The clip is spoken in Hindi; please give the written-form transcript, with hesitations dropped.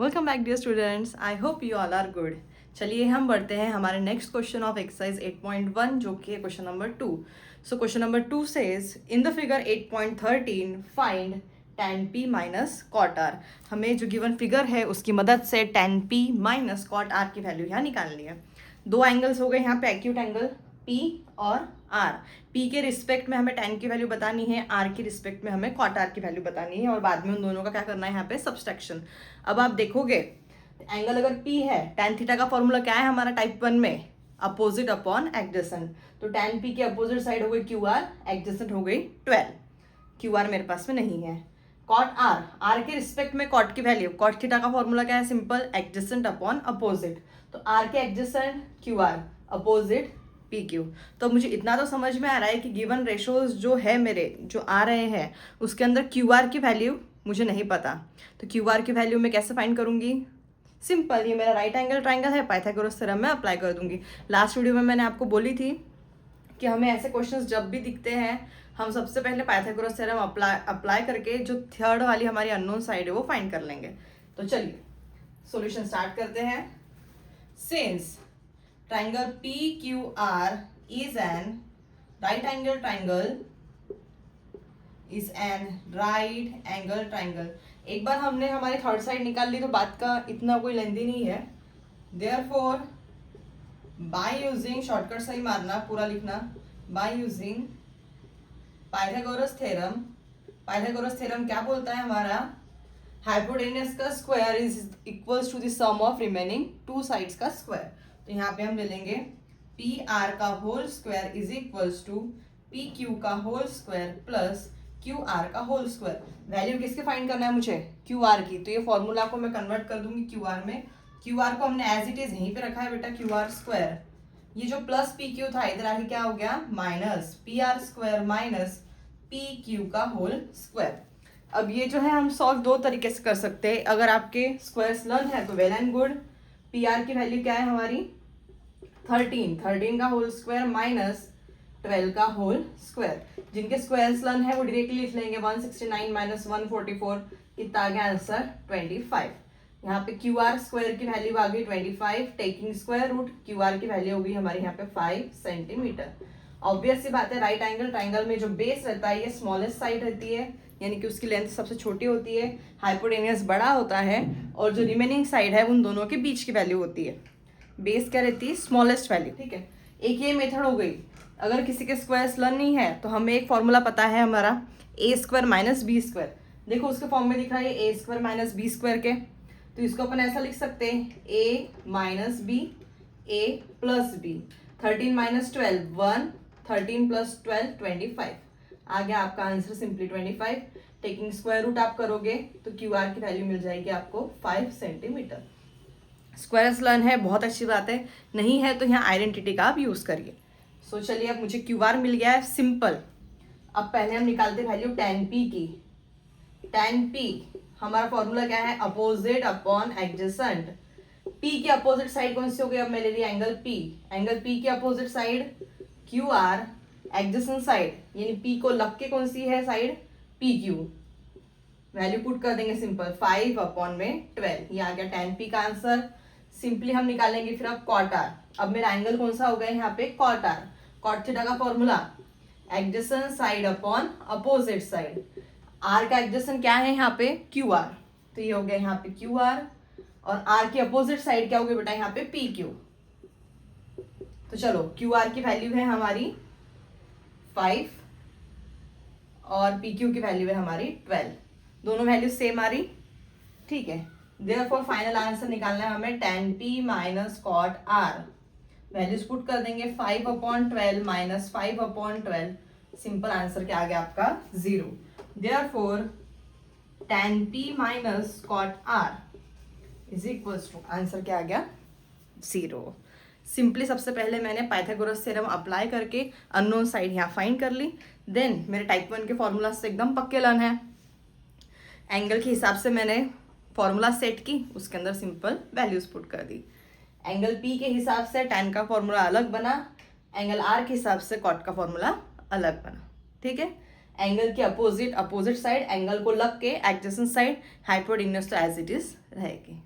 Welcome back dear students, I hope you all are good. चलिए हम बढ़ते हैं हमारे नेक्स्ट क्वेश्चन ऑफ एक्सरसाइज 8.1 जो कि है question number 2। So question number 2 says in the figure 8.13 find tan p minus cot R. हमें जो गिवन फिगर है उसकी मदद से tan p minus cot R की वैल्यू यहाँ निकालनी है। दो एंगल्स हो गए यहाँ पे एक्यूट एंगल P और R। P के रिस्पेक्ट में हमें tan की वैल्यू बतानी है, R की रिस्पेक्ट में हमें कॉट आर की वैल्यू बतानी है और बाद में उन दोनों का क्या करना है यहाँ पे सब्सट्रैक्शन। अब आप देखोगे एंगल अगर P है, tan थीटा का फॉर्मूला क्या है हमारा टाइप 1 में, अपोजिट अपॉन एडजेसेंट। तो tan P की अपोजिट साइड हो गई QR, एडजेसेंट हो गई 12। QR मेरे पास में नहीं है। कॉट आर, आर के रिस्पेक्ट में कॉट की वैल्यू, कॉट थीटा का फॉर्मूला क्या है, सिंपल एडजेसेंट अपॉन अपोजिट। तो आर के एडजेसेंट QR, अपोजिट PQ। तो मुझे इतना तो समझ में आ रहा है कि गिवन रेशोज जो है मेरे जो आ रहे हैं उसके अंदर QR की वैल्यू मुझे नहीं पता। तो QR की वैल्यू मैं कैसे फाइंड करूंगी, सिंपल, ये मेरा राइट एंगल ट्राइंगल है, पाइथागोरस थ्योरम में अप्लाई कर दूंगी। लास्ट वीडियो में मैंने आपको बोली थी कि हमें ऐसे क्वेश्चंस जब भी दिखते हैं हम सबसे पहले पाइथागोरस थ्योरम अप्लाई करके जो थर्ड वाली हमारी अननोन साइड है वो फाइंड कर लेंगे। तो चलिए सॉल्यूशन स्टार्ट करते हैं। Since triangle PQR is an right angle triangle एक बार हमने हमारी थर्ड साइड निकाल ली तो बात का इतना कोई लेंदी नहीं है। Therefore बाय यूजिंग, शॉर्टकट सही मारना, पूरा लिखना, by using Pythagoras theorem. Pythagoras theorem क्या बोलता है हमारा, हाइपोटेन्यूस का square is equals to the sum of remaining two sides का स्क्वायर। तो यहाँ पे हम ले लेंगे पी आर का whole square is equals to P Q का whole square plus Q R का होल स्क्वायर। वैल्यू किसके फाइंड करना है मुझे, क्यू आर की। तो ये फॉर्मूला को मैं कन्वर्ट कर दूंगी क्यू आर में। क्यू आर को हमने एज इट इज यहीं पे रखा है बेटा, क्यू आर स्क्वायर। ये जो प्लस पी क्यू था इधर आके क्या हो गया, minus P R square minus P Q का होल स्क्वायर। अब ये जो है हम सॉल्व दो तरीके से कर सकते हैं। अगर आपके स्क्वायर्स लर्न है तो well and good. P R की वैल्यू क्या है हमारी 13 का होल स्क्वायर माइनस 12 का होल स्क्वायर। जिनके स्क्वायर्स लर्न है वो डायरेक्टली लिख लेंगे 169 माइनस 144, कितना आ गया आंसर 25। यहाँ पे क्यू आर स्क्वायर की वैल्यू आ गई 25, taking square root Q R की वैल्यू होगी हमारे यहाँ पे 5 सेंटीमीटर। ऑब्वियस सी बात है, राइट एंगल ट्राइंगल में जो बेस रहता है ये स्मॉलेस्ट साइड रहती है, यानी कि उसकी लेंथ सबसे छोटी होती है, हाइपोटेनियस बड़ा होता है और जो रिमेनिंग साइड है उन दोनों के बीच की वैल्यू होती है। बेस क्या रहती है, स्मॉलेस्ट वैल्यू। ठीक है, एक ये मेथड हो गई। अगर किसी के स्क्वायर्स लर्न नहीं है तो हमें एक फॉर्मूला पता है हमारा A square minus B square. देखो उसके फॉर्म में दिख रहा है A square minus B square के, तो इसको अपन ऐसा लिख सकते हैं A minus B A plus B. 13 minus 12 1, 13 plus 12 25। आ गया आपका answer simply 25। Taking square root आप करोगे तो क्यू आर की वैल्यू मिल जाएगी आपको 5 सेंटीमीटर। स्क्वायर्स लर्न है, बहुत अच्छी बात है, नहीं है तो यहाँ आइडेंटिटी का आप यूज करिए। सो चलिए अब मुझे क्यू आर मिल गया है सिंपल। अब पहले हम निकालते वैल्यू tan p की। tan p हमारा फॉर्मूला क्या है, अपोजिट अपॉन एडजेसेंट। p की अपोजिट साइड कौन सी हो गई, अब मैं ले रही एंगल p। एंगल p की opposite side Q R, adjacent side यानी p को लग के कौन सी है side, P Q. Value put कर देंगे सिंपल 5 अपॉन में 12, ये आ गया tan p का आंसर। सिंपली हम निकालेंगे फिर अब कॉट आर। अब मेरा एंगल कौन सा हो गया यहाँ पे, कॉट आर। कॉट थीटा का formula adjacent side upon opposite side. R का एडजेसेंट क्या है यहाँ पे, क्यू आर। तो ये हो गया यहाँ पे क्यू आर और आर की अपोजिट साइड क्या हो गई बेटा यहाँ पे पी क्यू। तो चलो क्यू आर की वैल्यू है हमारी 5 और पी क्यू की वैल्यू है हमारी 12। दोनों वैल्यू सेम आ रही, ठीक है। देयरफॉर फाइनल आंसर निकालना है हमें tan p minus cot R. Values put कर देंगे 5 upon 12 minus 5 upon 12। Simple answer क्या आ गया आपका 0। Therefore tan p minus cot R is equals to, answer क्या आ गया 0। सिंपली सबसे पहले मैंने पाइथागोरस थ्योरम अप्लाई करके अननोन साइड यहाँ फाइंड कर ली। देन मेरे टाइप 1 के फॉर्मूला से एकदम पक्के लर्न है। एंगल के हिसाब से मैंने फॉर्मूला सेट की, उसके अंदर सिंपल वैल्यूज पुट कर दी। एंगल P के हिसाब से tan का फॉर्मूला अलग बना, एंगल R के हिसाब से कॉट का फॉर्मूला अलग बना। ठीक है, एंगल के अपोजिट साइड एंगल को लग के एडजेसेंट साइड हाइपोटेन्यूज तो एज इट इज रहेगी।